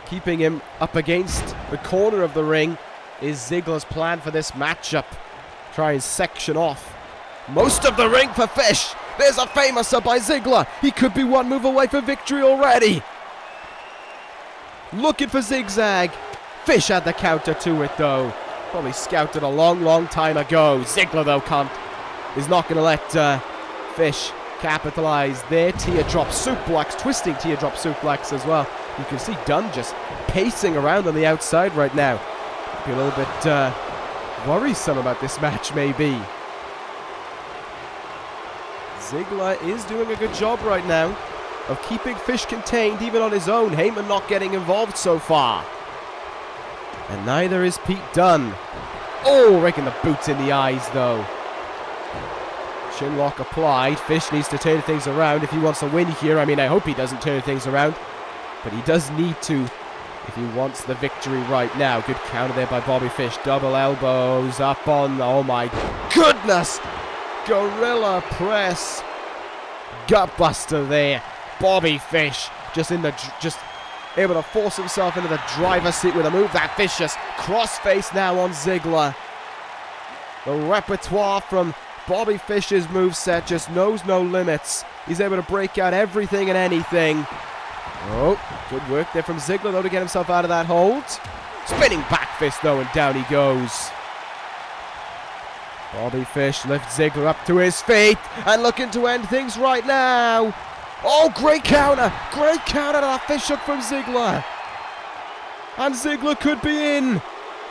Speaker 1: keeping him up against the corner of the ring, is Ziggler's plan for this matchup. Try and section off most of the ring for Fish. There's a famouser by Ziggler. He could be one move away for victory already. Looking for zigzag. Fish had the counter to it though. Probably scouted a long time ago. Ziggler though is not going to let Fish capitalize there. Teardrop suplex, twisting teardrop suplex as well. You can see Dunne just pacing around on the outside right now. Be a little bit worrisome about this match maybe. Ziggler is doing a good job right now of keeping Fish contained even on his own. Heyman not getting involved so far. And neither is Pete Dunne. Oh, raking the boots in the eyes though. Chinlock applied. Fish needs to turn things around if he wants to win here. I mean, I hope he doesn't turn things around. But he does need to if he wants the victory right now. Good counter there by Bobby Fish. Double elbows up on... Oh my goodness! Gorilla press. Gutbuster there. Bobby Fish just able to force himself into the driver's seat with a move that vicious. Crossface now on Ziggler. The repertoire from Bobby Fish's moveset just knows no limits. He's able to break out everything and anything. Oh, good work there from Ziggler though to get himself out of that hold. Spinning back fist though, and down he goes. Bobby Fish lifts Ziggler up to his feet and looking to end things right now. Oh, great counter. Great counter to that fish hook from Ziggler. And Ziggler could be in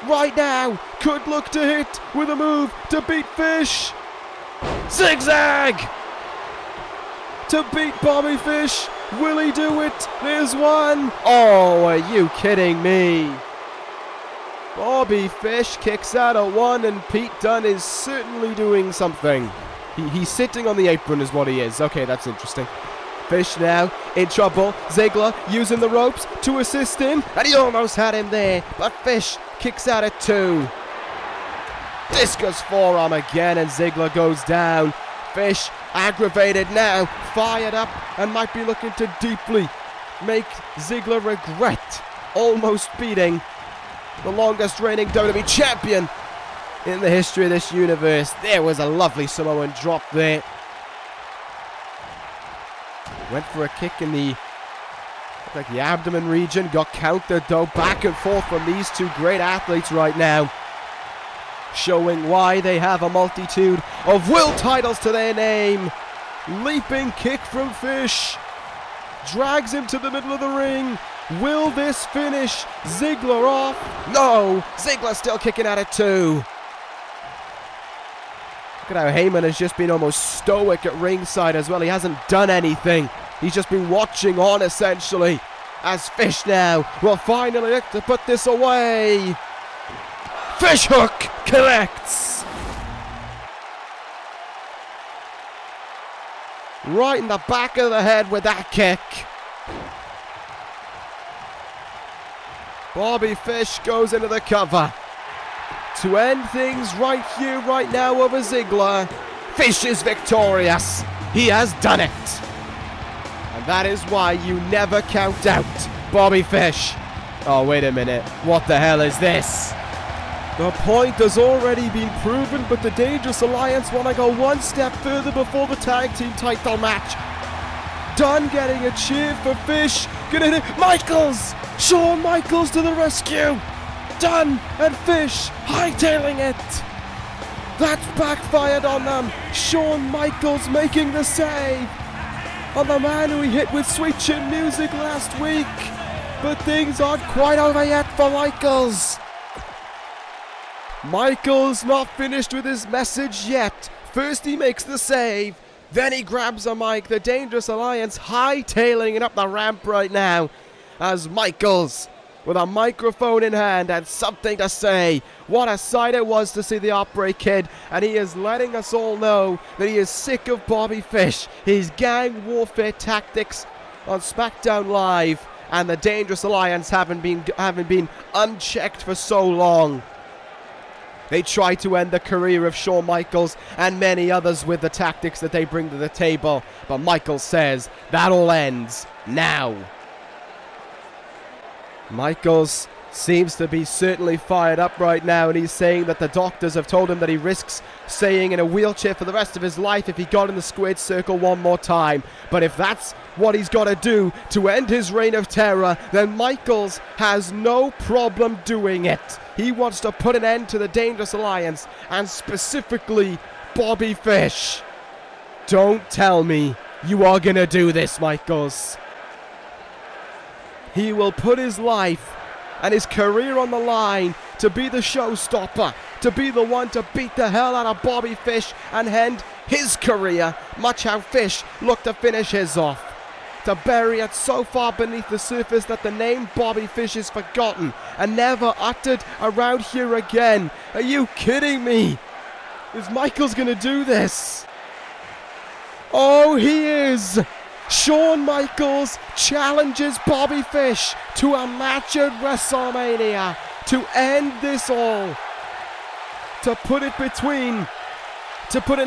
Speaker 1: right now. Could look to hit with a move to beat Fish. Zigzag to beat Bobby Fish. Will he do it? There's one. Oh, are you kidding me? Bobby Fish kicks out at one, and Pete Dunne is certainly doing something. He's sitting on the apron is what he is. Okay, that's interesting. Fish now in trouble. Ziggler using the ropes to assist him, and he almost had him there, but Fish kicks out at two. Discus forearm again, and Ziggler goes down. Fish aggravated now, fired up, and might be looking to deeply make Ziggler regret almost beating the longest reigning WWE champion in the history of this universe. There was a lovely Samoan drop there. Went for a kick in the abdomen region. Got countered though. Back and forth from these two great athletes right now. Showing why they have a multitude of world titles to their name. Leaping kick from Fish. Drags him to the middle of the ring. Will this finish Ziggler off? No! Ziggler still kicking out at two. Look at how Heyman has just been almost stoic at ringside as well. He hasn't done anything. He's just been watching on essentially. As Fish now will finally look to put this away. Fish hook connects. Right in the back of the head with that kick. Bobby Fish goes into the cover to end things right here, right now over Ziggler. Fish is victorious. He has done it. And that is why you never count out Bobby Fish. Oh, wait a minute. What the hell is this? The point has already been proven, but the Dangerous Alliance want to go one step further before the tag team title match. Dunne getting a cheer for Fish. Gonna hit it. Michaels! Shawn Michaels to the rescue! Dunne and Fish hightailing it! That's backfired on them. Shawn Michaels making the save on the man who he hit with Sweet Chin Music last week. But things aren't quite over yet for Michaels. Michaels not finished with his message yet. First he makes the save, then he grabs a mic. The Dangerous Alliance hightailing it up the ramp right now as Michaels, with a microphone in hand, had something to say. What a sight it was to see the Opry Kid, and he is letting us all know that he is sick of Bobby Fish, his gang warfare tactics, on Smackdown Live, and the Dangerous Alliance haven't been unchecked for so long. They try to end the career of Shawn Michaels and many others with the tactics that they bring to the table, but Michaels says that all ends now. Michaels seems to be certainly fired up right now, and he's saying that the doctors have told him that he risks staying in a wheelchair for the rest of his life if he got in the squared circle one more time. But if that's what he's got to do to end his reign of terror, then Michaels has no problem doing it. He wants to put an end to the Dangerous Alliance, and specifically Bobby Fish. Don't tell me you are gonna do this, Michaels. He will put his life and his career on the line to be the showstopper, to be the one to beat the hell out of Bobby Fish and end his career, much how Fish looked to finish his off. To bury it so far beneath the surface that the name Bobby Fish is forgotten and never uttered around here again. Are you kidding me? Is Michaels gonna do this? Oh, he is! Shawn Michaels challenges Bobby Fish to a match at WrestleMania to end this all. To put an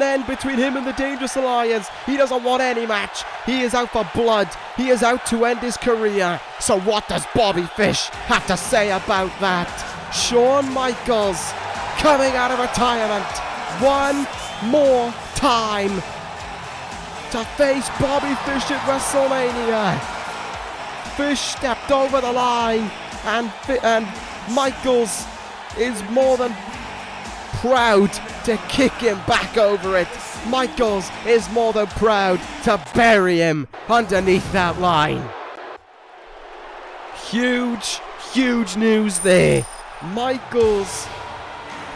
Speaker 1: end between him and the Dangerous Alliance. He doesn't want any match. He is out for blood. He is out to end his career. So what does Bobby Fish have to say about that? Shawn Michaels coming out of retirement one more time to face Bobby Fish at WrestleMania. Fish stepped over the line, and Michaels is more than proud to kick him back over it. Michaels is more than proud to bury him underneath that line. Huge news there. Michaels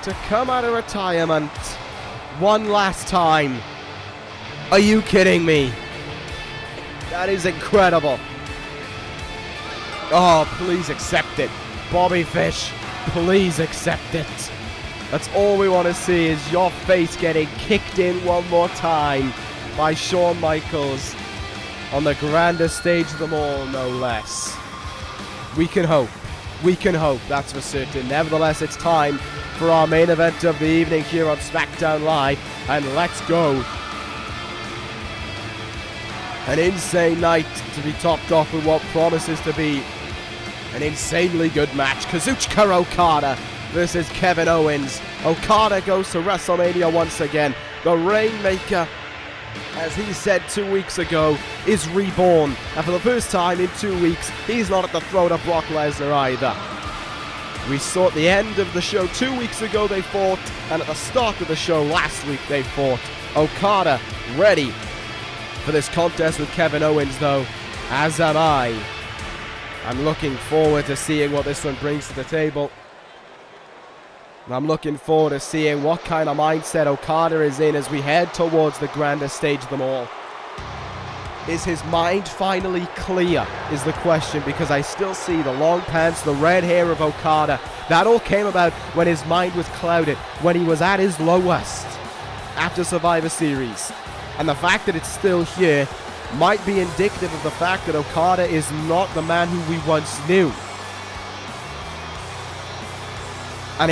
Speaker 1: to come out of retirement one last time. Are you kidding me? That is incredible. Oh, please accept it. Bobby Fish, please accept it. That's all we want to see, is your face getting kicked in one more time by Shawn Michaels on the grandest stage of them all, no less. We can hope. We can hope, that's for certain. Nevertheless, it's time for our main event of the evening here on Smackdown Live, and let's go. An insane night to be topped off with what promises to be an insanely good match. Kazuchika Okada versus Kevin Owens. Okada goes to WrestleMania once again. The Rainmaker, as he said 2 weeks ago, is reborn. And for the first time in 2 weeks, he's not at the throat of Brock Lesnar either. We saw at the end of the show 2 weeks ago they fought, and at the start of the show last week they fought. Okada ready for this contest with Kevin Owens, though, as am I. I'm looking forward to seeing what this one brings to the table. I'm looking forward to seeing what kind of mindset Okada is in as we head towards the grandest stage of them all. Is his mind finally clear, is the question, because I still see the long pants, the red hair of Okada. That all came about when his mind was clouded, when he was at his lowest after Survivor Series. And the fact that it's still here might be indicative of the fact that Okada is not the man who we once knew. And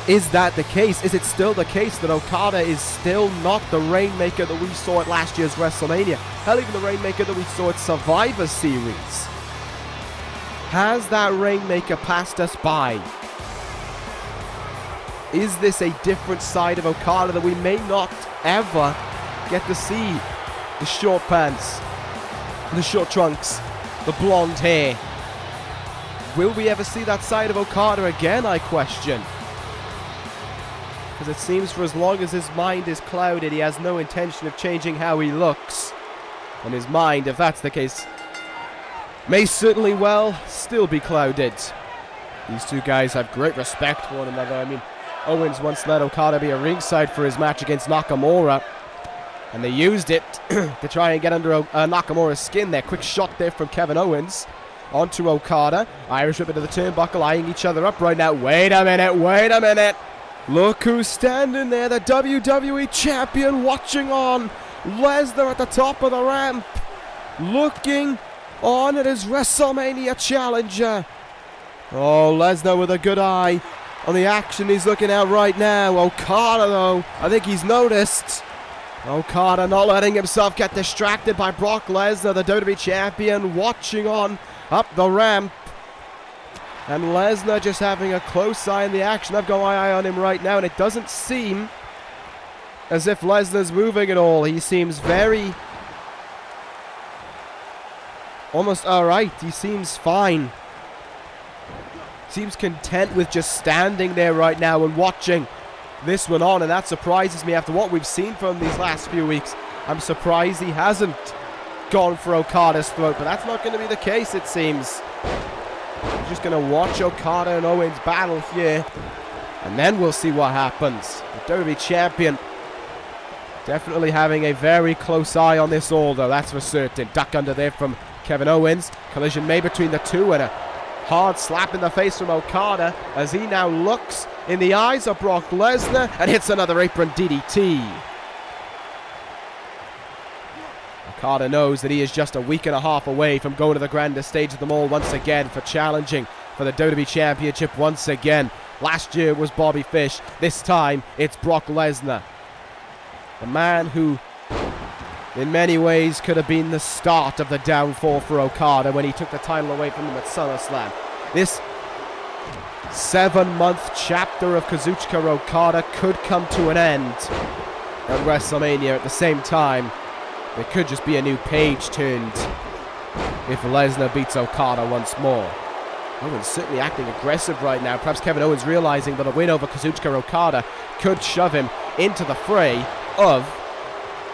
Speaker 1: is that the case? Is it still the case that Okada is still not the Rainmaker that we saw at last year's WrestleMania? Hell, even the Rainmaker that we saw at Survivor Series. Has that Rainmaker passed us by? Is this a different side of Okada that we may not ever get to see? The short pants, the short trunks, the blonde hair. Will we ever see that side of Okada again, I question? Because it seems for as long as his mind is clouded, he has no intention of changing how he looks. And his mind, if that's the case, may certainly well still be clouded. These two guys have great respect for one another. I mean, Owens once let Okada be a ringside for his match against Nakamura, and they used it to try and get under Nakamura's skin there. Quick shot there from Kevin Owens onto Okada. Irish whip into the turnbuckle, eyeing each other up right now. Wait a minute. Look who's standing there, the WWE Champion watching on. Lesnar at the top of the ramp. looking on at his WrestleMania challenger. Oh, Lesnar with a good eye on the action he's looking at right now. Okada, though, I think he's noticed. Okada not letting himself get distracted by Brock Lesnar, the WWE Champion, watching on up the ramp. And Lesnar just having a close eye on the action. I've got my eye on him right now, and it doesn't seem as if Lesnar's moving at all. He seems very... almost alright. He seems fine. Seems content with just standing there right now and watching this one on, and that surprises me after what we've seen from these last few weeks. I'm surprised he hasn't gone for Okada's throat, but that's not going to be the case, it seems. We're just going to watch Okada and Owens battle here, and then we'll see what happens. The WWE Champion definitely having a very close eye on this all, though, that's for certain. Duck under there from Kevin Owens. Collision made between the two, and a hard slap in the face from Okada as he now looks in the eyes of Brock Lesnar and hits another apron DDT. Okada knows that he is just a week and a half away from going to the grandest stage of them all once again for challenging for the WWE Championship once again. Last year it was Bobby Fish. This time it's Brock Lesnar. The man who in many ways could have been the start of the downfall for Okada when he took the title away from him at SummerSlam. This 7-month chapter of Kazuchika Okada could come to an end at WrestleMania. At the same time, there could just be a new page turned if Lesnar beats Okada once more. Owens certainly acting aggressive right now. Perhaps Kevin Owens realizing that a win over Kazuchika Okada could shove him into the fray of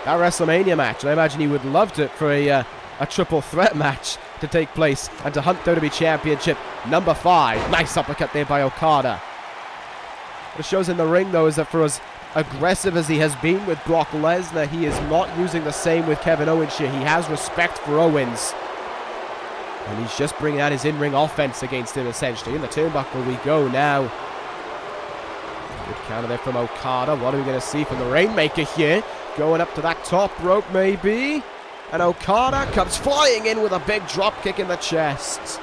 Speaker 1: that WrestleMania match. And I imagine he would love it for a triple threat match to take place and to hunt WWE Championship number 5. Nice uppercut there by Okada. What it shows in the ring, though, is that for as aggressive as he has been with Brock Lesnar, he is not using the same with Kevin Owens here. He has respect for Owens, and he's just bringing out his in-ring offense against him, essentially. In the turnbuckle we go now. Good counter there from Okada. What are we going to see from the Rainmaker here? Going up to that top rope, maybe. And Okada comes flying in with a big drop kick in the chest.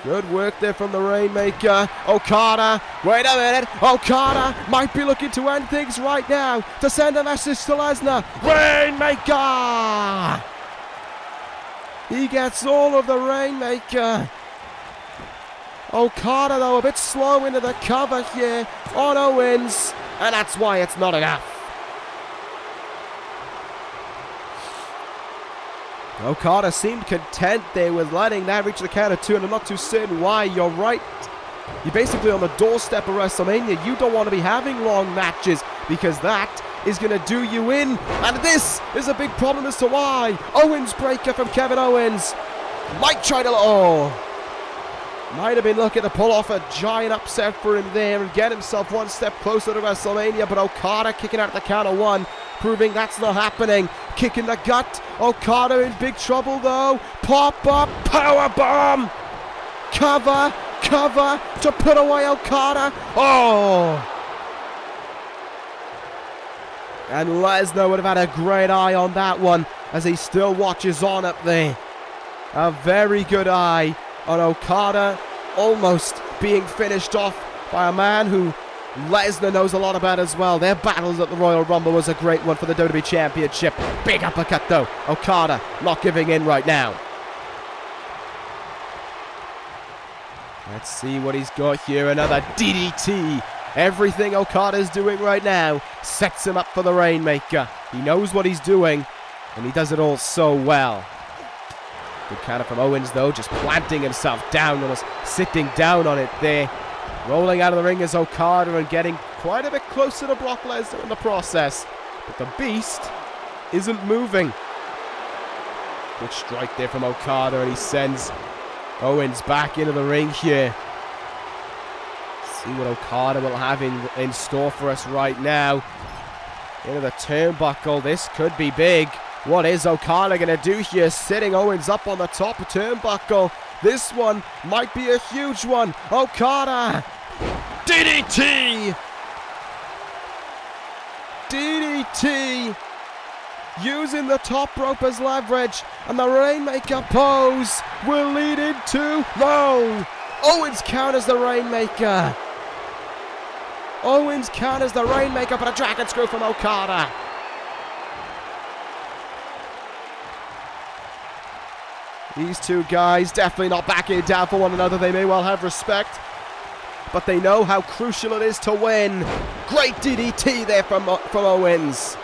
Speaker 1: Good work there from the Rainmaker. Okada, wait a minute. Okada might be looking to end things right now to send a message to Lesnar. Rainmaker! He gets all of the Rainmaker. Okada, though, a bit slow into the cover here on Owens. And that's why it's not enough. Okada seemed content there with letting that reach the count of 2, and I'm not too certain why. You're right. You're basically on the doorstep of WrestleMania. You don't want to be having long matches because that is going to do you in. And this is a big problem as to why. Owens breaker from Kevin Owens. Might try to... might have been looking to pull off a giant upset for him there and get himself one step closer to WrestleMania. But Okada kicking out the count of 1. Proving that's not happening. Kick in the gut. Okada in big trouble though. Pop up. Power bomb. Cover to put away Okada. Oh. And Lesnar would have had a great eye on that one as he still watches on up there. A very good eye on Okada almost being finished off by a man who Lesnar knows a lot about as well. Their battles at the Royal Rumble was a great one for the WWE Championship. Big uppercut though. Okada not giving in right now. Let's see what he's got here. Another DDT. Everything Okada's doing right now sets him up for the Rainmaker. He knows what he's doing, and he does it all so well. Good counter from Owens though, just planting himself down, almost sitting down on it there. Rolling out of the ring is Okada and getting quite a bit closer to Brock Lesnar in the process. But the Beast isn't moving. Good strike there from Okada, and he sends Owens back into the ring here. See what Okada will have in store for us right now. Into the turnbuckle. This could be big. What is Okada going to do here? Sitting Owens up on the top turnbuckle. This one might be a huge one. Okada. DDT. DDT. using the top rope as leverage, and the Rainmaker pose will lead into... No! Owens counters the Rainmaker. Owens counters the Rainmaker, but a Dragon Screw from Okada. These two guys definitely not backing down for one another. They may well have respect, but they know how crucial it is to win. Great DDT there from Owens.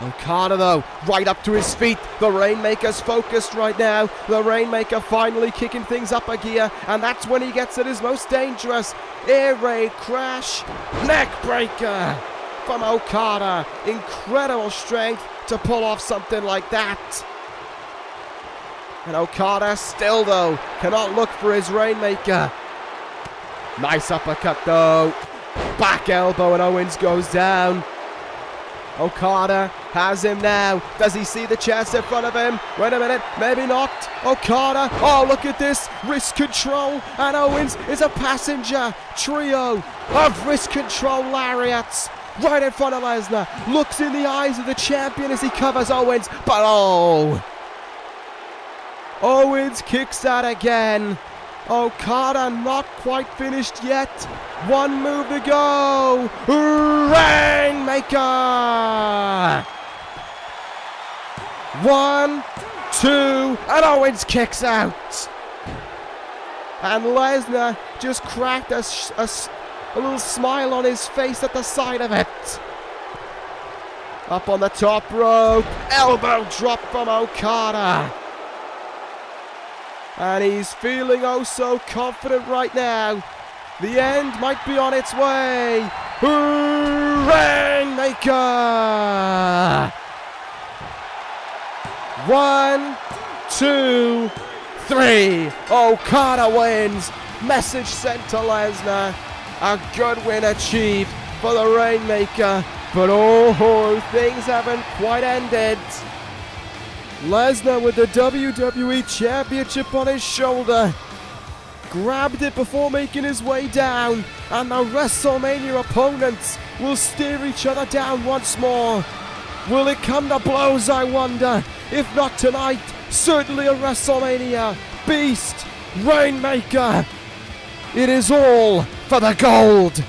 Speaker 1: Okada, though, right up to his feet. The Rainmaker's focused right now. The Rainmaker finally kicking things up a gear, and that's when he gets at his most dangerous. Air raid crash, neck breaker from Okada. Incredible strength to pull off something like that. And Okada still, though, cannot look for his Rainmaker. Nice uppercut, though. Back elbow, and Owens goes down. Okada has him now. Does he see the chest in front of him? Wait a minute, maybe not. Okada, oh, look at this. Wrist control, and Owens is a passenger. Trio of wrist control lariats right in front of Lesnar. Looks in the eyes of the champion as he covers Owens, but oh! Owens kicks out again. Okada not quite finished yet. One move to go. Rainmaker. 1, 2, and Owens kicks out. And Lesnar just cracked a little smile on his face at the sight of it. Up on the top rope. Elbow drop from Okada. And he's feeling oh so confident right now. The end might be on its way. Rainmaker! 1, 2, 3. Okada wins. Message sent to Lesnar. A good win achieved for the Rainmaker. But oh, things haven't quite ended. Lesnar with the WWE Championship on his shoulder. Grabbed it before making his way down. And the WrestleMania opponents will stare each other down once more. Will it come to blows, I wonder? If not tonight, certainly at WrestleMania. Beast, Rainmaker. It is all for the gold.